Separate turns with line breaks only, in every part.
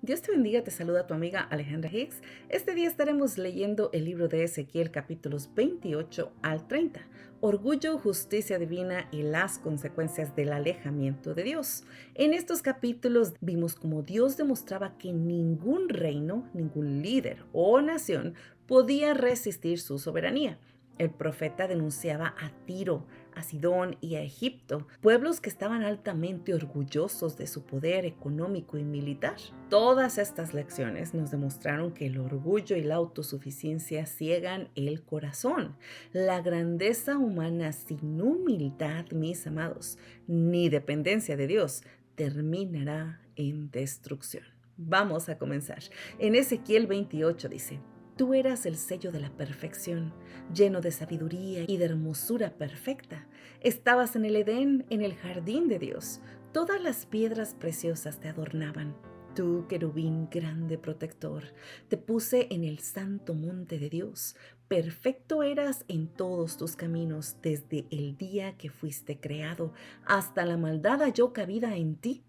Dios te bendiga, te saluda tu amiga Alejandra Hicks. Este día estaremos leyendo el libro de Ezequiel capítulos 28 al 30, Orgullo, Justicia Divina y las consecuencias del alejamiento de Dios. En estos capítulos vimos cómo Dios demostraba que ningún reino, ningún líder o nación podía resistir su soberanía. El profeta denunciaba a Tiro, a Sidón y a Egipto, pueblos que estaban altamente orgullosos de su poder económico y militar. Todas estas lecciones nos demostraron que el orgullo y la autosuficiencia ciegan el corazón. La grandeza humana sin humildad, mis amados, ni dependencia de Dios, terminará en destrucción. Vamos a comenzar. En Ezequiel 28 dice: Tú eras el sello de la perfección, lleno de sabiduría y de hermosura perfecta. Estabas en el Edén, en el jardín de Dios. Todas las piedras preciosas te adornaban. Tú, querubín grande protector, te puse en el santo monte de Dios. Perfecto eras en todos tus caminos, desde el día que fuiste creado, hasta la maldad halló cabida en ti.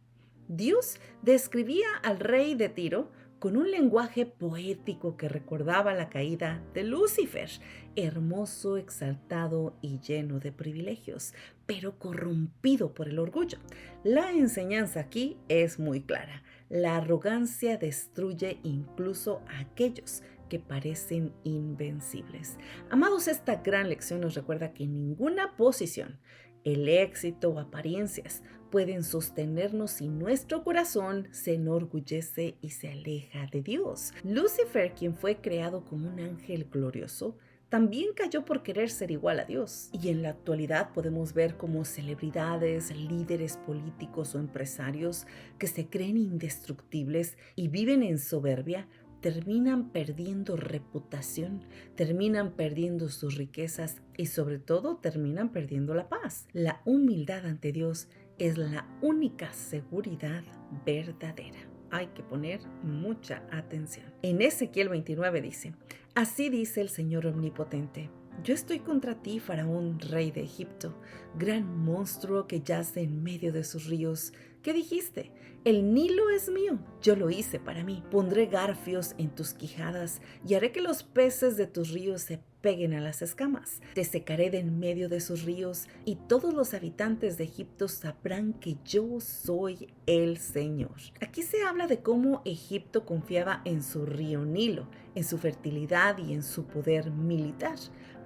Dios describía al rey de Tiro con un lenguaje poético que recordaba la caída de Lucifer, hermoso, exaltado y lleno de privilegios, pero corrompido por el orgullo. La enseñanza aquí es muy clara. La arrogancia destruye incluso a aquellos que parecen invencibles. Amados, esta gran lección nos recuerda que ninguna posición, el éxito o apariencias pueden sostenernos si nuestro corazón se enorgullece y se aleja de Dios. Lucifer, quien fue creado como un ángel glorioso, también cayó por querer ser igual a Dios. Y en la actualidad podemos ver como celebridades, líderes políticos o empresarios que se creen indestructibles y viven en soberbia, terminan perdiendo reputación, terminan perdiendo sus riquezas y sobre todo terminan perdiendo la paz. La humildad ante Dios es la única seguridad verdadera. Hay que poner mucha atención. En Ezequiel 29 dice: Así dice el Señor Omnipotente: Yo estoy contra ti, Faraón, rey de Egipto, gran monstruo que yace en medio de sus ríos. ¿Qué dijiste? El Nilo es mío, yo lo hice para mí. Pondré garfios en tus quijadas y haré que los peces de tus ríos se peguen a las escamas. Te secaré de en medio de sus ríos y todos los habitantes de Egipto sabrán que yo soy el Señor. Aquí se habla de cómo Egipto confiaba en su río Nilo, en su fertilidad y en su poder militar.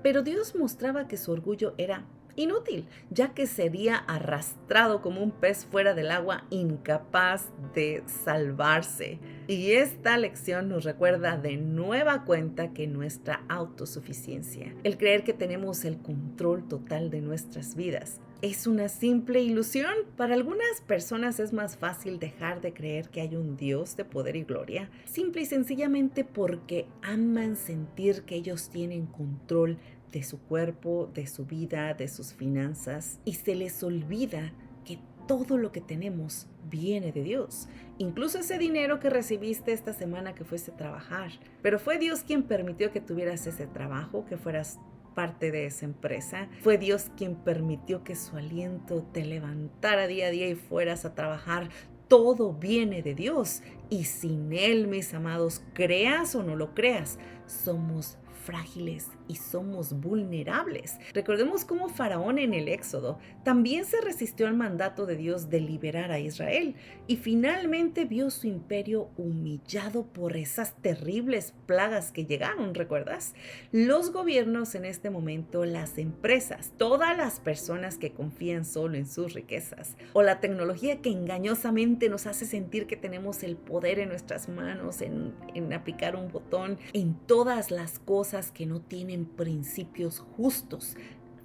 Pero Dios mostraba que su orgullo era inútil, ya que sería arrastrado como un pez fuera del agua, incapaz de salvarse. Y esta lección nos recuerda de nueva cuenta que nuestra autosuficiencia, el creer que tenemos el control total de nuestras vidas, es una simple ilusión. Para algunas personas es más fácil dejar de creer que hay un Dios de poder y gloria, simple y sencillamente porque aman sentir que ellos tienen control de su cuerpo, de su vida, de sus finanzas, y se les olvida que todo lo que tenemos viene de Dios. Incluso ese dinero que recibiste esta semana que fuiste a trabajar. Pero fue Dios quien permitió que tuvieras ese trabajo, que fueras parte de esa empresa. Fue Dios quien permitió que su aliento te levantara día a día y fueras a trabajar. Todo viene de Dios. Y sin Él, mis amados, creas o no lo creas, somos frágiles y somos vulnerables. Recordemos cómo Faraón en el Éxodo también se resistió al mandato de Dios de liberar a Israel y finalmente vio su imperio humillado por esas terribles plagas que llegaron, ¿recuerdas? Los gobiernos en este momento, las empresas, todas las personas que confían solo en sus riquezas o la tecnología que engañosamente nos hace sentir que tenemos el poder en nuestras manos, en aplicar un botón, en todas las cosas que no tienen principios justos,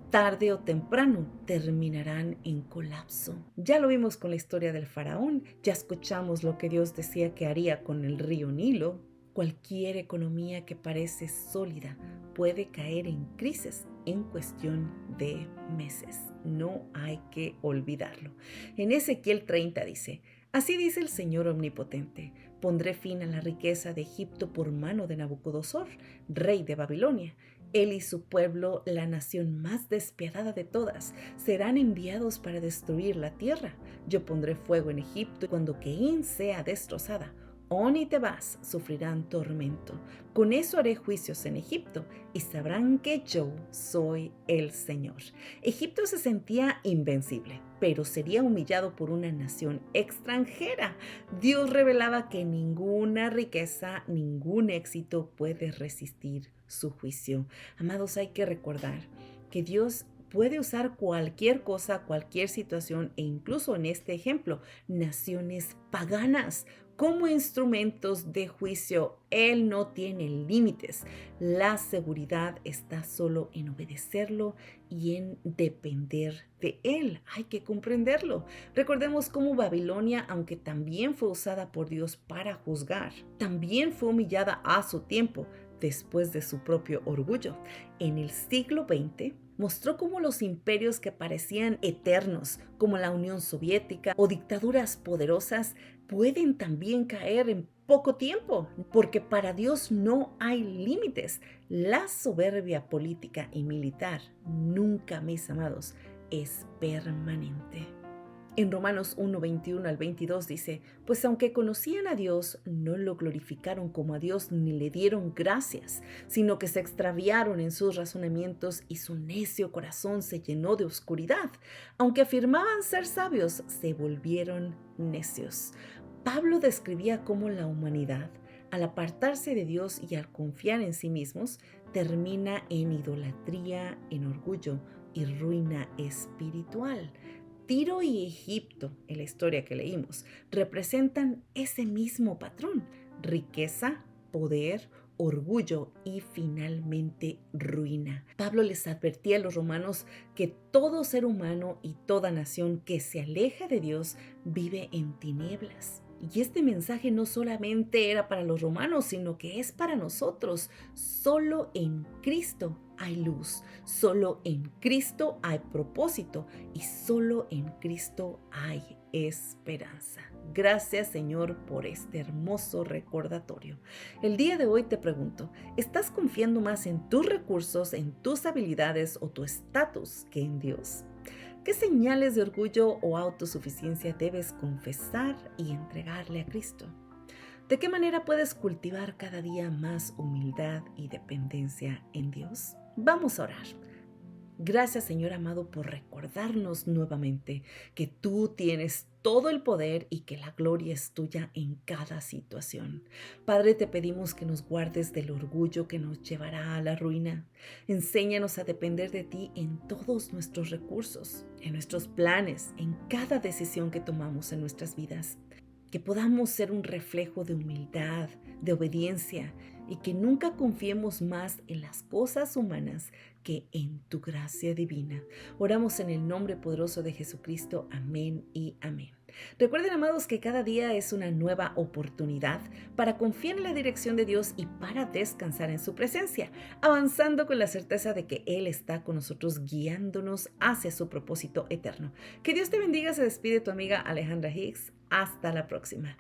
tarde o temprano terminarán en colapso. Ya lo vimos con la historia del faraón, ya escuchamos lo que Dios decía que haría con el río Nilo. Cualquier economía que parece sólida puede caer en crisis en cuestión de meses. No hay que olvidarlo. En Ezequiel 30 dice: Así dice el Señor Omnipotente: Pondré fin a la riqueza de Egipto por mano de Nabucodonosor, rey de Babilonia. Él y su pueblo, la nación más despiadada de todas, serán enviados para destruir la tierra. Yo pondré fuego en Egipto y cuando Keín sea destrozada, On y Tebas sufrirán tormento. Con eso haré juicios en Egipto y sabrán que yo soy el Señor. Egipto se sentía invencible, pero sería humillado por una nación extranjera. Dios revelaba que ninguna riqueza, ningún éxito puede resistir su juicio. Amados, hay que recordar que Dios puede usar cualquier cosa, cualquier situación e incluso en este ejemplo, naciones paganas como instrumentos de juicio. Él no tiene límites. La seguridad está solo en obedecerlo y en depender de Él. Hay que comprenderlo. Recordemos cómo Babilonia, aunque también fue usada por Dios para juzgar, también fue humillada a su tiempo después de su propio orgullo. En el siglo XX, mostró cómo los imperios que parecían eternos, como la Unión Soviética o dictaduras poderosas, pueden también caer en poco tiempo, porque para Dios no hay límites. La soberbia política y militar nunca, mis amados, es permanente. En Romanos 1, 21 al 22 dice, pues aunque conocían a Dios, no lo glorificaron como a Dios ni le dieron gracias, sino que se extraviaron en sus razonamientos y su necio corazón se llenó de oscuridad. Aunque afirmaban ser sabios, se volvieron necios. Pablo describía cómo la humanidad, al apartarse de Dios y al confiar en sí mismos, termina en idolatría, en orgullo y ruina espiritual. Tiro y Egipto, en la historia que leímos, representan ese mismo patrón: riqueza, poder, orgullo y finalmente ruina. Pablo les advertía a los romanos que todo ser humano y toda nación que se aleja de Dios vive en tinieblas. Y este mensaje no solamente era para los romanos, sino que es para nosotros. Solo en Cristo hay luz, solo en Cristo hay propósito y solo en Cristo hay esperanza. Gracias, Señor, por este hermoso recordatorio. El día de hoy te pregunto, ¿estás confiando más en tus recursos, en tus habilidades o tu estatus que en Dios? ¿Qué señales de orgullo o autosuficiencia debes confesar y entregarle a Cristo? ¿De qué manera puedes cultivar cada día más humildad y dependencia en Dios? Vamos a orar. Gracias, Señor amado, por recordarnos nuevamente que tú tienes todo el poder y que la gloria es tuya en cada situación. Padre, te pedimos que nos guardes del orgullo que nos llevará a la ruina. Enséñanos a depender de ti en todos nuestros recursos, en nuestros planes, en cada decisión que tomamos en nuestras vidas. Que podamos ser un reflejo de humildad, de obediencia y que nunca confiemos más en las cosas humanas que en tu gracia divina. Oramos en el nombre poderoso de Jesucristo. Amén y amén. Recuerden, amados, que cada día es una nueva oportunidad para confiar en la dirección de Dios y para descansar en su presencia, avanzando con la certeza de que Él está con nosotros guiándonos hacia su propósito eterno. Que Dios te bendiga. Se despide tu amiga Alejandra Hicks. Hasta la próxima.